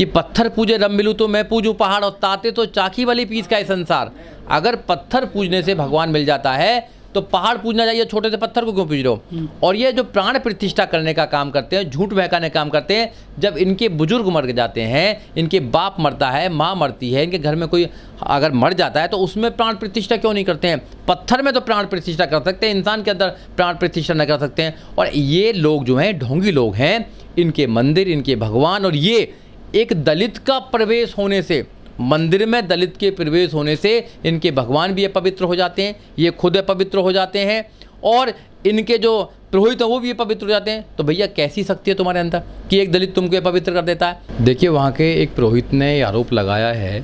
कि पत्थर पूजे रब मिलूँ तो मैं पूजूं पहाड़, और ताते तो चाकी वाली पीस का है संसार। अगर पत्थर पूजने से भगवान मिल जाता है तो पहाड़ पूजना चाहिए, छोटे से पत्थर को क्यों पूज रहे हो। और ये जो प्राण प्रतिष्ठा करने का काम करते हैं, झूठ बहकाने का काम करते हैं, जब इनके बुजुर्ग मर जाते हैं, इनके बाप मरता है, माँ मरती है, इनके घर में कोई अगर मर जाता है तो उसमें प्राण प्रतिष्ठा क्यों नहीं करते हैं। पत्थर में तो प्राण प्रतिष्ठा कर सकते हैं, इंसान के अंदर प्राण प्रतिष्ठा नहीं कर सकते हैं। और ये लोग जो हैं ढोंगी लोग हैं, इनके मंदिर, इनके भगवान, और ये एक दलित का प्रवेश होने से, मंदिर में दलित के प्रवेश होने से इनके भगवान भी अपवित्र हो जाते हैं, ये खुद अपवित्र हो जाते हैं, और इनके जो पुरोहित हैं वो भी अपवित्र हो जाते हैं। तो भैया कैसी शक्ति है तुम्हारे अंदर कि एक दलित तुमको अपवित्र कर देता है। देखिए वहाँ के एक पुरोहित ने आरोप लगाया है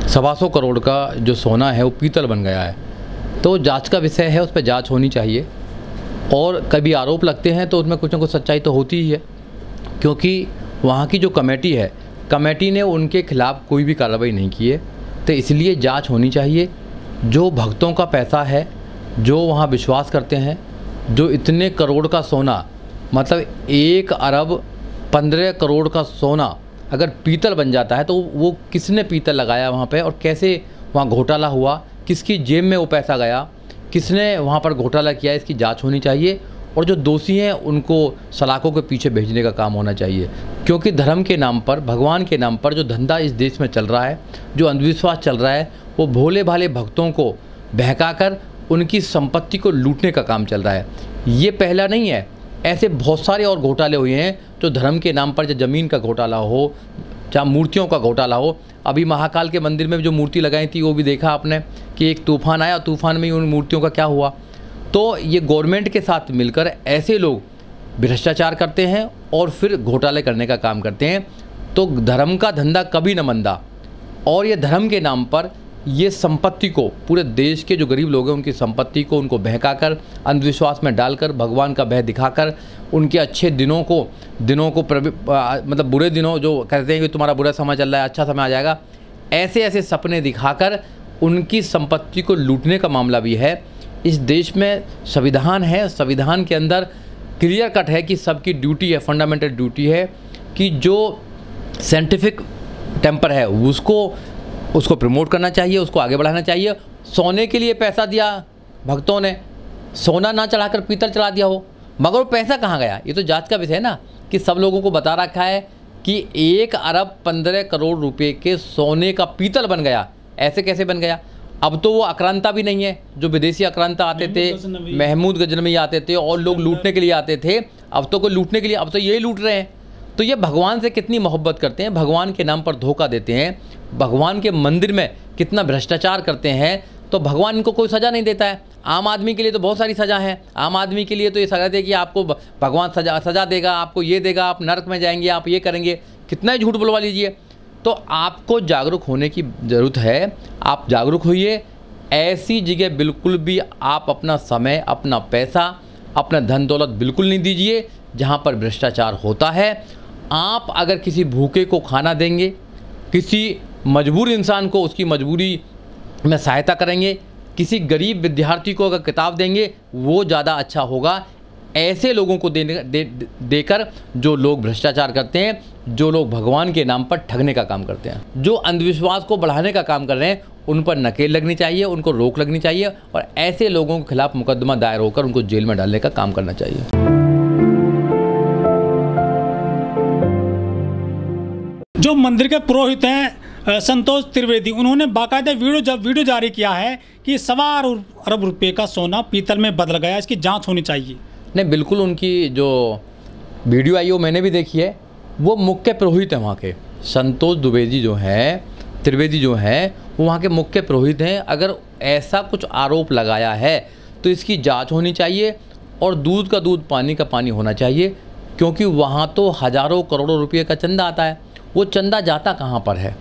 125 करोड़ का जो सोना है वो पीतल बन गया है। तो जाँच का विषय है, उस पर जाँच होनी चाहिए। और कभी आरोप लगते हैं तो उसमें कुछ ना कुछ सच्चाई तो होती ही है, क्योंकि वहाँ की जो कमेटी है, कमेटी ने उनके खिलाफ़ कोई भी कार्रवाई नहीं की है। तो इसलिए जांच होनी चाहिए। जो भक्तों का पैसा है, जो वहाँ विश्वास करते हैं, जो इतने करोड़ का सोना, मतलब 1 अरब 15 करोड़ का सोना अगर पीतल बन जाता है तो वो किसने पीतल लगाया वहाँ पे, और कैसे वहाँ घोटाला हुआ, किसकी जेब में वो पैसा गया, किसने वहाँ पर घोटाला किया, इसकी जाँच होनी चाहिए। और जो दोषी हैं उनको सलाखों के पीछे भेजने का काम होना चाहिए। क्योंकि धर्म के नाम पर, भगवान के नाम पर जो धंधा इस देश में चल रहा है, जो अंधविश्वास चल रहा है, वो भोले भाले भक्तों को बहकाकर उनकी संपत्ति को लूटने का काम चल रहा है। ये पहला नहीं है, ऐसे बहुत सारे और घोटाले हुए हैं जो धर्म के नाम पर, चाहे ज़मीन का घोटाला हो, चाहे मूर्तियों का घोटाला हो। अभी महाकाल के मंदिर में जो मूर्ति लगाई थी वो भी देखा आपने कि एक तूफान आया, तूफान में ही उन मूर्तियों का क्या हुआ। तो ये गवर्नमेंट के साथ मिलकर ऐसे लोग भ्रष्टाचार करते हैं और फिर घोटाले करने का काम करते हैं। तो धर्म का धंधा कभी न मंदा। और ये धर्म के नाम पर ये संपत्ति को, पूरे देश के जो गरीब लोग हैं उनकी संपत्ति को, उनको बहकाकर, अंधविश्वास में डालकर, भगवान का भय दिखाकर, उनके अच्छे दिनों को मतलब बुरे दिनों, जो कहते हैं कि तुम्हारा बुरा समय चल रहा है, अच्छा समय आ जाएगा, ऐसे ऐसे सपने दिखाकर उनकी संपत्ति को लूटने का मामला भी है। इस देश में संविधान है, संविधान के अंदर क्लियर कट है कि सबकी ड्यूटी है, फंडामेंटल ड्यूटी है कि जो साइंटिफिक टेम्पर है उसको प्रमोट करना चाहिए, उसको आगे बढ़ाना चाहिए। सोने के लिए पैसा दिया भक्तों ने, सोना ना चढ़ाकर पीतल चढ़ा दिया हो, मगर वो पैसा कहाँ गया, ये तो जांच का विषय है ना। कि सब लोगों को बता रखा है कि 1 अरब 15 करोड़ रुपए के सोने का पीतल बन गया। ऐसे कैसे बन गया? अब तो वो आक्रांता भी नहीं है, जो विदेशी आक्रांता आते थे, महमूद गजनवी आते थे और लोग लूटने के लिए आते थे। अब तो कोई लूटने के लिए, अब तो यही लूट रहे हैं। तो ये भगवान से कितनी मोहब्बत करते हैं, भगवान के नाम पर धोखा देते हैं, भगवान के मंदिर में कितना भ्रष्टाचार करते हैं। तो भगवान इनको कोई सज़ा नहीं देता है। आम आदमी के लिए तो बहुत सारी सज़ा है। आम आदमी के लिए तो ये सज़ा दे कि आपको भगवान सज़ा देगा, आपको ये देगा, आप नरक में जाएंगे, आप ये करेंगे। कितना ही झूठ बुलवा लीजिए। तो आपको जागरूक होने की ज़रूरत है। आप जागरूक होइए। ऐसी जगह बिल्कुल भी आप अपना समय, अपना पैसा, अपना धन दौलत बिल्कुल नहीं दीजिए जहाँ पर भ्रष्टाचार होता है। आप अगर किसी भूखे को खाना देंगे, किसी मजबूर इंसान को उसकी मजबूरी में सहायता करेंगे, किसी गरीब विद्यार्थी को अगर किताब देंगे, वो ज़्यादा अच्छा होगा ऐसे लोगों को देकर जो लोग भ्रष्टाचार करते हैं, जो लोग भगवान के नाम पर ठगने का काम करते हैं, जो अंधविश्वास को बढ़ाने का काम कर रहे हैं, उन पर नकेल लगनी चाहिए, उनको रोक लगनी चाहिए और ऐसे लोगों के खिलाफ मुकदमा दायर होकर उनको जेल में डालने का काम करना चाहिए। जो मंदिर के पुरोहित हैं संतोष त्रिवेदी, उन्होंने बाकायदा वीडियो जारी किया है कि 1.25 अरब रुपए का सोना पीतल में बदल गया, इसकी जांच होनी चाहिए। नहीं, बिल्कुल उनकी जो वीडियो आई वो मैंने भी देखी है। वो मुख्य पुरोहित हैं वहाँ के, संतोष त्रिवेदी जो हैं वो वहाँ के मुख्य पुरोहित हैं। अगर ऐसा कुछ आरोप लगाया है तो इसकी जांच होनी चाहिए और दूध का दूध, पानी का पानी होना चाहिए। क्योंकि वहाँ तो हज़ारों करोड़ों रुपये का चंदा आता है। वो चंदा जाता कहाँ पर है,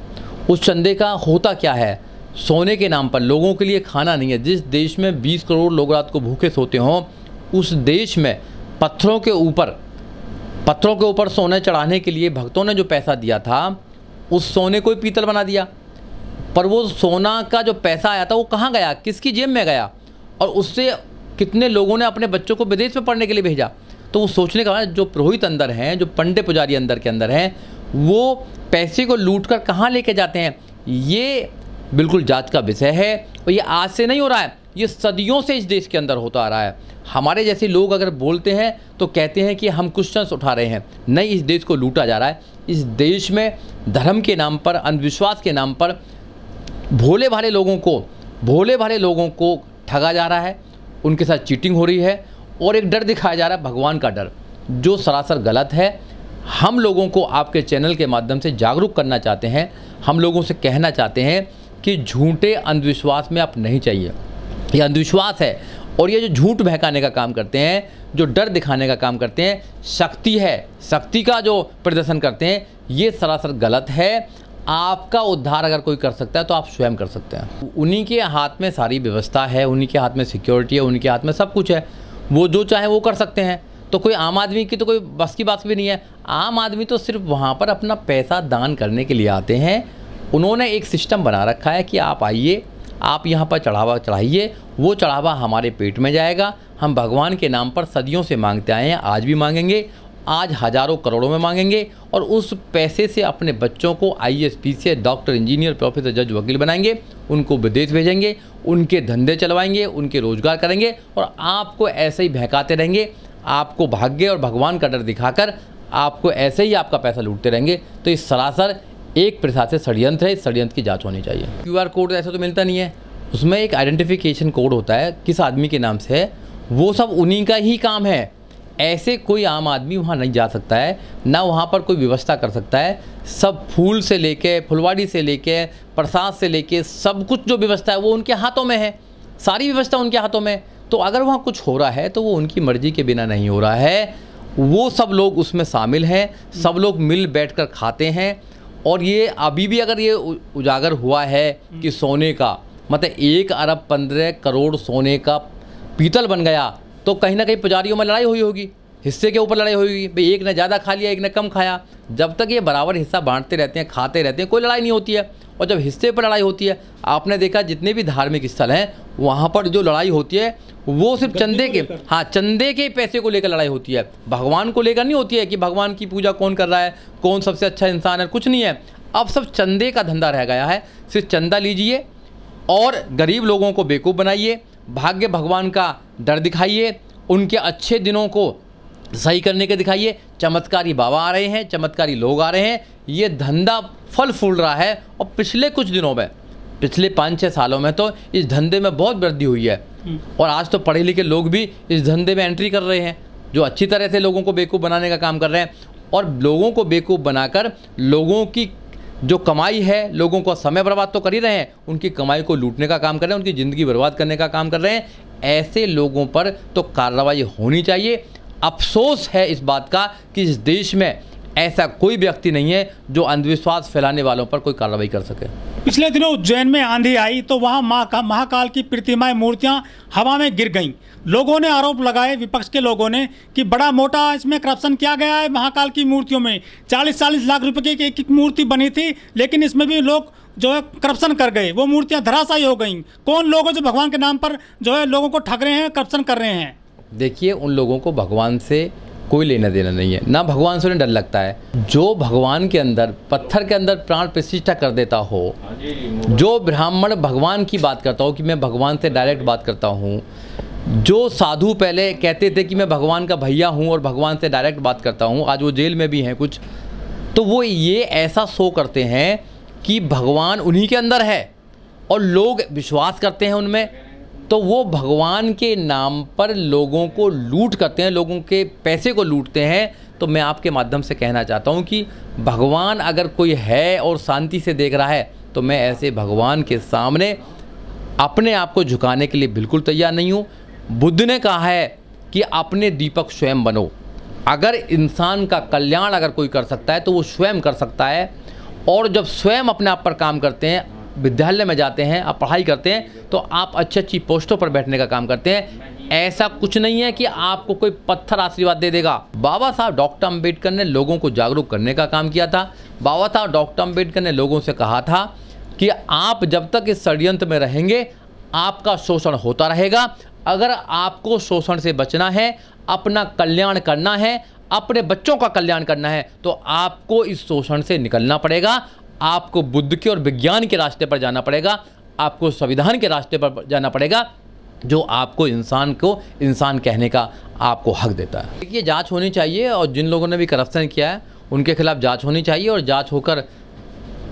उस चंदे का होता क्या है? सोने के नाम पर लोगों के लिए खाना नहीं है। जिस देश में 20 करोड़ लोग रात को भूखे सोते हों, उस देश में पत्थरों के ऊपर सोने चढ़ाने के लिए भक्तों ने जो पैसा दिया था, उस सोने को ही पीतल बना दिया। पर वो सोना का जो पैसा आया था वो कहाँ गया, किसकी जेब में गया? और उससे कितने लोगों ने अपने बच्चों को विदेश में पढ़ने के लिए भेजा? तो वो सोचने का, जो पुरोहित अंदर हैं, जो पंडित पुजारी अंदर हैं, वो पैसे को लूट कर कहाँ लेके जाते हैं, ये बिल्कुल जांच का विषय है। और ये आज से नहीं हो रहा है, ये सदियों से इस देश के अंदर होता आ रहा है। हमारे जैसे लोग अगर बोलते हैं तो कहते हैं कि हम क्वेश्चंस उठा रहे हैं, नहीं, इस देश को लूटा जा रहा है। इस देश में धर्म के नाम पर, अंधविश्वास के नाम पर भोले भाले लोगों को ठगा जा रहा है, उनके साथ चीटिंग हो रही है और एक डर दिखाया जा रहा है, भगवान का डर, जो सरासर गलत है। हम लोगों को आपके चैनल के माध्यम से जागरूक करना चाहते हैं, हम लोगों से कहना चाहते हैं कि झूठे अंधविश्वास में आप नहीं चाहिए। ये अंधविश्वास है और ये जो झूठ बहकाने का काम करते हैं, जो डर दिखाने का काम करते हैं, शक्ति है, शक्ति का जो प्रदर्शन करते हैं, ये सरासर गलत है। आपका उद्धार अगर कोई कर सकता है तो आप स्वयं कर सकते हैं। उन्हीं के हाथ में सारी व्यवस्था है, उन्हीं के हाथ में सिक्योरिटी है, उन्हीं के हाथ में सब कुछ है, वो जो चाहे वो कर सकते हैं। तो कोई आम आदमी की तो कोई बस की बात भी नहीं है। आम आदमी तो सिर्फ वहाँ पर अपना पैसा दान करने के लिए आते हैं। उन्होंने एक सिस्टम बना रखा है कि आप आइए, आप यहाँ पर चढ़ावा चढ़ाइए, वो चढ़ावा हमारे पेट में जाएगा। हम भगवान के नाम पर सदियों से मांगते आए हैं, आज भी मांगेंगे, आज हज़ारों करोड़ों में मांगेंगे और उस पैसे से अपने बच्चों को IAS PCS doctor engineer professor जज वकील बनाएंगे, उनको विदेश भेजेंगे, उनके धंधे चलवाएंगे, उनके रोजगार करेंगे और आपको ऐसे ही बहकाते रहेंगे। आपको भाग्य और भगवान का डर दिखाकर आपको ऐसे ही आपका पैसा लूटते रहेंगे। तो इस सरासर एक प्रकार से षड्यंत्र है, इस षड्यंत्र की जांच होनी चाहिए। QR कोड ऐसा तो मिलता नहीं है, उसमें एक आइडेंटिफिकेशन कोड होता है, किस आदमी के नाम से है, वो सब उन्हीं का ही काम है। ऐसे कोई आम आदमी वहाँ नहीं जा सकता है, ना वहाँ पर कोई व्यवस्था कर सकता है। सब फूल से लेके, फुलवाड़ी से लेके, प्रसाद से लेके, सब कुछ जो व्यवस्था है वो उनके हाथों में है, सारी व्यवस्था उनके हाथों में। तो अगर वहाँ कुछ हो रहा है तो वो उनकी मर्जी के बिना नहीं हो रहा है, वो सब लोग उसमें शामिल हैं, सब लोग मिल बैठकर खाते हैं। और ये अभी भी अगर ये उजागर हुआ है कि सोने का मतलब 1 अरब 15 करोड़ सोने का पीतल बन गया, तो कहीं ना कहीं पुजारियों में लड़ाई हुई होगी, हिस्से के ऊपर लड़ाई हुई, भाई एक ने ज़्यादा खा लिया, एक ने कम खाया। जब तक ये बराबर हिस्सा बांटते रहते हैं, खाते रहते हैं, कोई लड़ाई नहीं होती है। और जब हिस्से पर लड़ाई होती है, आपने देखा जितने भी धार्मिक स्थल हैं वहाँ पर जो लड़ाई होती है वो सिर्फ चंदे के, हाँ, चंदे के पैसे को लेकर लड़ाई होती है, भगवान को लेकर नहीं होती है कि भगवान की पूजा कौन कर रहा है, कौन सबसे अच्छा इंसान है, कुछ नहीं है। अब सब चंदे का धंधा रह गया है। सिर्फ चंदा लीजिए और गरीब लोगों को बेवकूफ़ बनाइए, भाग्य भगवान का डर दिखाइए, उनके अच्छे दिनों को सही करने के दिखाइए। चमत्कारी बाबा आ रहे हैं, चमत्कारी लोग आ रहे हैं, ये धंधा फल फूल रहा है। और पिछले कुछ दिनों में, पिछले 5-6 सालों में तो इस धंधे में बहुत वृद्धि हुई है। और आज तो पढ़े लिखे लोग भी इस धंधे में एंट्री कर रहे हैं, जो अच्छी तरह से लोगों को बेवकूफ़ बनाने का काम कर रहे हैं। और लोगों को बेवकूफ़ बनाकर लोगों की जो कमाई है, लोगों को समय बर्बाद तो कर ही रहे हैं, उनकी कमाई को लूटने का काम कर रहे हैं, उनकी ज़िंदगी बर्बाद करने का काम कर रहे हैं। ऐसे लोगों पर तो कार्रवाई होनी चाहिए। अफसोस है इस बात का कि इस देश में ऐसा कोई व्यक्ति नहीं है जो अंधविश्वास फैलाने वालों पर कोई कार्रवाई कर सके। पिछले दिनों उज्जैन में आंधी आई तो वहां महाकाल की प्रतिमाएं, मूर्तियां हवा में गिर गईं। लोगों ने आरोप लगाए, विपक्ष के लोगों ने, कि बड़ा मोटा इसमें करप्शन किया गया है। महाकाल की मूर्तियों में 40-40 लाख रुपए की एक मूर्ति बनी थी, लेकिन इसमें भी लोग जो है करप्शन कर गए, वो मूर्तियां धराशायी हो गईं। कौन लोग जो भगवान के नाम पर जो है लोगों को ठग रहे हैं, करप्शन कर रहे हैं? देखिए, उन लोगों को भगवान से कोई लेना देना नहीं है, ना भगवान से उन्हें डर लगता है। जो भगवान के अंदर, पत्थर के अंदर प्राण प्रतिष्ठा कर देता हो, जो ब्राह्मण भगवान की बात करता हो कि मैं भगवान से डायरेक्ट बात करता हूँ, जो साधु पहले कहते थे कि मैं भगवान का भैया हूँ और भगवान से डायरेक्ट बात करता हूँ, आज वो जेल में भी हैं कुछ, तो वो ये ऐसा शो करते हैं कि भगवान उन्हीं के अंदर है और लोग विश्वास करते हैं उनमें। तो वो भगवान के नाम पर लोगों को लूट करते हैं, लोगों के पैसे को लूटते हैं। तो मैं आपके माध्यम से कहना चाहता हूँ कि भगवान अगर कोई है और शांति से देख रहा है, तो मैं ऐसे भगवान के सामने अपने आप को झुकाने के लिए बिल्कुल तैयार नहीं हूँ। बुद्ध ने कहा है कि अपने दीपक स्वयं बनो। अगर इंसान का कल्याण अगर कोई कर सकता है तो वो स्वयं कर सकता है। और जब स्वयं अपने आप पर काम करते हैं, विद्यालय में जाते हैं, आप पढ़ाई करते हैं, तो आप अच्छी अच्छी पोस्टों पर बैठने का काम करते हैं। ऐसा कुछ नहीं है कि आपको कोई पत्थर आशीर्वाद दे देगा। बाबा साहब डॉक्टर अम्बेडकर ने लोगों को जागरूक करने का काम किया था। बाबा साहब डॉक्टर अम्बेडकर ने लोगों से कहा था कि आप जब तक इस षड्यंत्र में रहेंगे, आपका शोषण होता रहेगा। अगर आपको शोषण से बचना है, अपना कल्याण करना है, अपने बच्चों का कल्याण करना है तो आपको इस शोषण से निकलना पड़ेगा, आपको बुद्ध के और विज्ञान के रास्ते पर जाना पड़ेगा, आपको संविधान के रास्ते पर जाना पड़ेगा, जो आपको इंसान कहने का आपको हक देता है। देखिए, जांच होनी चाहिए और जिन लोगों ने भी करप्शन किया है उनके खिलाफ जांच होनी चाहिए और जांच होकर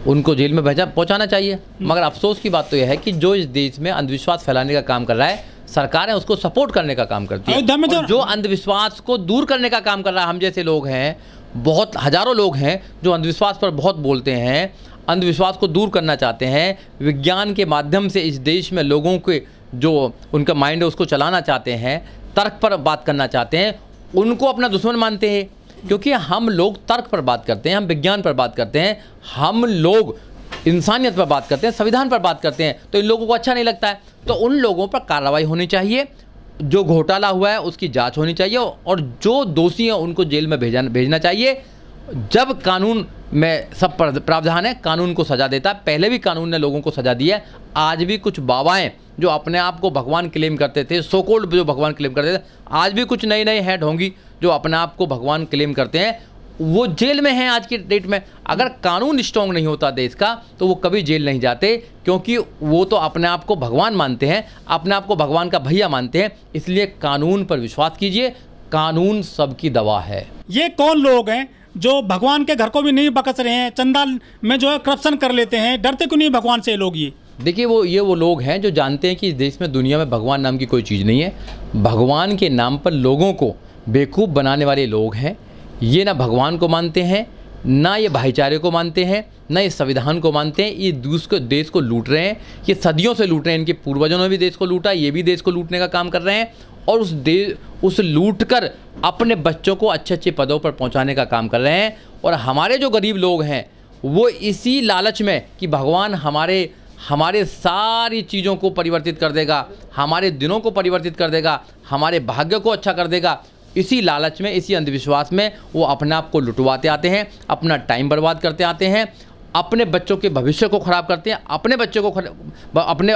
उनको जेल में पहुंचाना चाहिए। मगर अफसोस की बात तो यह है कि जो इस देश में अंधविश्वास फैलाने का काम कर रहा है, सरकार है उसको सपोर्ट करने का काम करती है। और जो अंधविश्वास को दूर करने का काम कर रहा है, हम जैसे लोग हैं, बहुत हजारों लोग हैं जो अंधविश्वास पर बहुत बोलते हैं, अंधविश्वास को दूर करना चाहते हैं, विज्ञान के माध्यम से इस देश में लोगों के जो उनका माइंड है उसको चलाना चाहते हैं, तर्क पर बात करना चाहते हैं, उनको अपना दुश्मन मानते हैं। क्योंकि हम लोग तर्क पर बात करते हैं, हम विज्ञान पर बात करते हैं, हम लोग इंसानियत पर बात करते हैं, संविधान पर बात करते हैं, तो इन लोगों को अच्छा नहीं लगता है। तो उन लोगों पर कार्रवाई होनी चाहिए, जो घोटाला हुआ है उसकी जांच होनी चाहिए और जो दोषी हैं उनको जेल में भेजना चाहिए। जब कानून में सब प्रावधान है, कानून को सजा देता है। पहले भी कानून ने लोगों को सजा दी है। आज भी कुछ बाबाएं जो अपने आप को भगवान क्लेम करते थे, सो कॉल्ड जो भगवान क्लेम करते थे, आज भी कुछ नए हैं ढोंगी जो अपने आप को भगवान क्लेम करते हैं, वो जेल में हैं आज की डेट में। अगर कानून स्ट्रॉन्ग नहीं होता देश का तो वो कभी जेल नहीं जाते, क्योंकि वो तो अपने आप को भगवान मानते हैं, अपने आप को भगवान का भैया मानते हैं। इसलिए कानून पर विश्वास कीजिए, कानून सबकी दवा है। ये कौन लोग हैं जो भगवान के घर को भी नहीं बकस रहे हैं, चंदा में जो है करप्शन कर लेते हैं, डरते क्यों नहीं भगवान से लोग? ये देखिए, वो लोग हैं जो जानते हैं कि इस देश में, दुनिया में भगवान नाम की कोई चीज़ नहीं है। भगवान के नाम पर लोगों को बेवकूफ़ बनाने वाले लोग हैं। ये ना भगवान को मानते हैं, ना ये भाईचारे को मानते हैं, ना ये संविधान को मानते हैं। ये देश को लूट रहे हैं, ये सदियों से लूट रहे हैं। इनके पूर्वजों ने भी देश को लूटा, ये भी देश को लूटने का काम कर रहे हैं और उस लूट कर अपने बच्चों को अच्छे अच्छे पदों पर पहुंचाने का काम कर रहे हैं। और हमारे जो गरीब लोग हैं वो इसी लालच में कि भगवान हमारे सारी चीज़ों को परिवर्तित कर देगा, हमारे दिनों को परिवर्तित कर देगा, हमारे भाग्य को अच्छा कर देगा, इसी लालच में, इसी अंधविश्वास में वो अपने आप को लुटवाते आते हैं, अपना टाइम बर्बाद करते आते हैं, अपने बच्चों के भविष्य को ख़राब करते हैं, अपने बच्चों को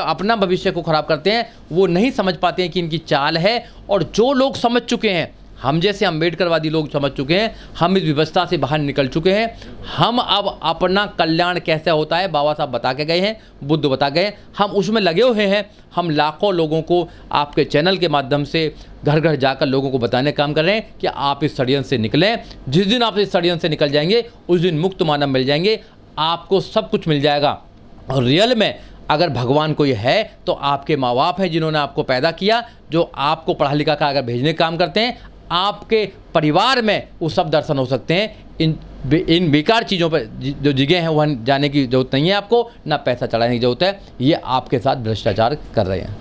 अपना भविष्य को ख़राब करते हैं। वो नहीं समझ पाते हैं कि इनकी चाल है। और जो लोग समझ चुके हैं, हम जैसे अम्बेडकरवादी लोग समझ चुके हैं, हम इस व्यवस्था से बाहर निकल चुके हैं। हम अब अपना कल्याण कैसे होता है बाबा साहब बता के गए हैं, बुद्ध बता गए, हम उसमें लगे हुए हैं। हम लाखों लोगों को आपके चैनल के माध्यम से घर घर जाकर लोगों को बताने का काम कर रहे हैं कि आप इस षड्यंत्र से निकलें। जिस दिन आप इस षड्यंत्र से निकल जाएंगे उस दिन मुक्त मानव मिल जाएंगे, आपको सब कुछ मिल जाएगा। और रियल में अगर भगवान कोई है तो आपके माँ बाप हैं जिन्होंने आपको पैदा किया, जो आपको पढ़ा लिखा कर अगर भेजने का काम करते हैं, आपके परिवार में वो सब दर्शन हो सकते हैं। इन बेकार चीज़ों पर जो जगह हैं वहाँ जाने की ज़रूरत नहीं है आपको, ना पैसा चढ़ाने की ज़रूरत है। ये आपके साथ भ्रष्टाचार कर रहे हैं।